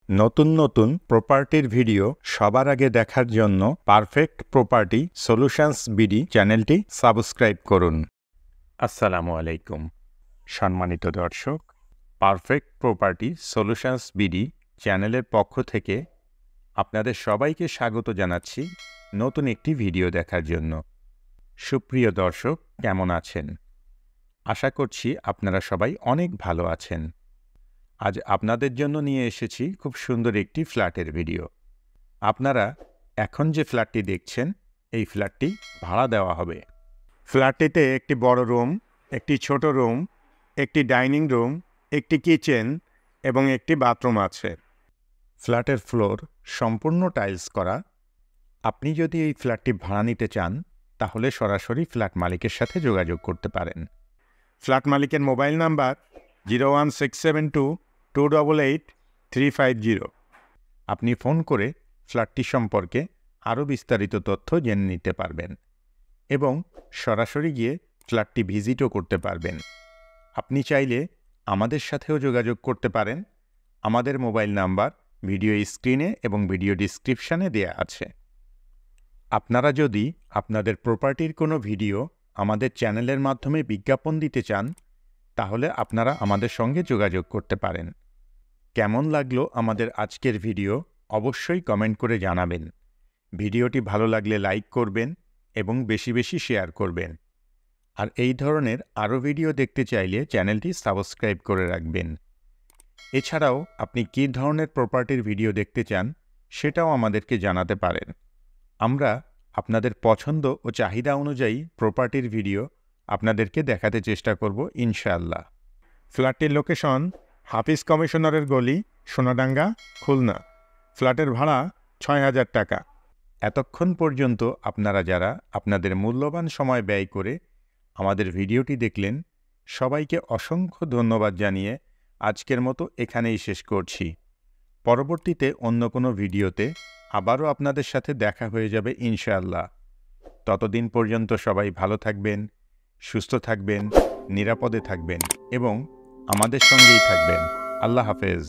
নতুন নতুন প্রপার্টির ভিডিও সবার আগে দেখার জন্য পারফেক্ট প্রপার্টি সলিউশনস বিডি চ্যানেলটি সাবস্ক্রাইব করুন। আসসালামু আলাইকুম সম্মানিত দর্শক, পারফেক্ট প্রপার্টি সলিউশনস বিডি চ্যানেলের পক্ষ থেকে আপনাদের সবাইকে স্বাগত জানাচ্ছি নতুন একটি ভিডিও দেখার জন্য। সুপ্রিয় দর্শক, কেমন আছেন? আশা করছি আপনারা সবাই অনেক ভালো আছেন। আজ আপনাদের জন্য নিয়ে এসেছি খুব সুন্দর একটি ফ্ল্যাটের ভিডিও। আপনারা এখন যে ফ্ল্যাটটি দেখছেন, এই ফ্ল্যাটটি ভাড়া দেওয়া হবে। ফ্ল্যাটটিতে একটি বড় রুম, একটি ছোট রুম, একটি ডাইনিং রুম, একটি কিচেন এবং একটি বাথরুম আছে। ফ্ল্যাটের ফ্লোর সম্পূর্ণ টাইলস করা। আপনি যদি এই ফ্ল্যাটটি ভাড়া নিতে চান তাহলে সরাসরি ফ্ল্যাট মালিকের সাথে যোগাযোগ করতে পারেন। ফ্ল্যাট মালিকের মোবাইল নাম্বার 01672288350। আপনি ফোন করে ফ্ল্যাটটি সম্পর্কে আরও বিস্তারিত তথ্য জেনে নিতে পারবেন এবং সরাসরি গিয়ে ফ্ল্যাটটি ভিজিটও করতে পারবেন। আপনি চাইলে আমাদের সাথেও যোগাযোগ করতে পারেন। আমাদের মোবাইল নাম্বার ভিডিও স্ক্রিনে এবং ভিডিও ডিসক্রিপশানে দেয়া আছে। আপনারা যদি আপনাদের প্রপার্টির কোনো ভিডিও আমাদের চ্যানেলের মাধ্যমে বিজ্ঞাপন দিতে চান তাহলে আপনারা আমাদের সঙ্গে যোগাযোগ করতে পারেন। কেমন লাগলো আমাদের আজকের ভিডিও অবশ্যই কমেন্ট করে জানাবেন। ভিডিওটি ভালো লাগলে লাইক করবেন এবং বেশি বেশি শেয়ার করবেন। আর এই ধরনের আরও ভিডিও দেখতে চাইলে চ্যানেলটি সাবস্ক্রাইব করে রাখবেন। এছাড়াও আপনি কী ধরনের প্রপার্টির ভিডিও দেখতে চান সেটাও আমাদেরকে জানাতে পারেন। আমরা আপনাদের পছন্দ ও চাহিদা অনুযায়ী প্রপার্টির ভিডিও আপনাদেরকে দেখাতে চেষ্টা করব ইনশাআল্লাহ। ফ্ল্যাটটির লোকেশন হাফিজ কমিশনারের গলি, সোনাডাঙ্গা, খুলনা। ফ্ল্যাটের ভাড়া ৬,০০০ টাকা। এতক্ষণ পর্যন্ত আপনারা যারা আপনাদের মূল্যবান সময় ব্যয় করে আমাদের ভিডিওটি দেখলেন, সবাইকে অসংখ্য ধন্যবাদ জানিয়ে আজকের মতো এখানেই শেষ করছি। পরবর্তীতে অন্য কোনো ভিডিওতে আবারও আপনাদের সাথে দেখা হয়ে যাবে ইনশাআল্লাহ। ততদিন পর্যন্ত সবাই ভালো থাকবেন, সুস্থ থাকবেন, নিরাপদে থাকবেন এবং আমাদের সঙ্গেই থাকবেন। আল্লাহ হাফেজ।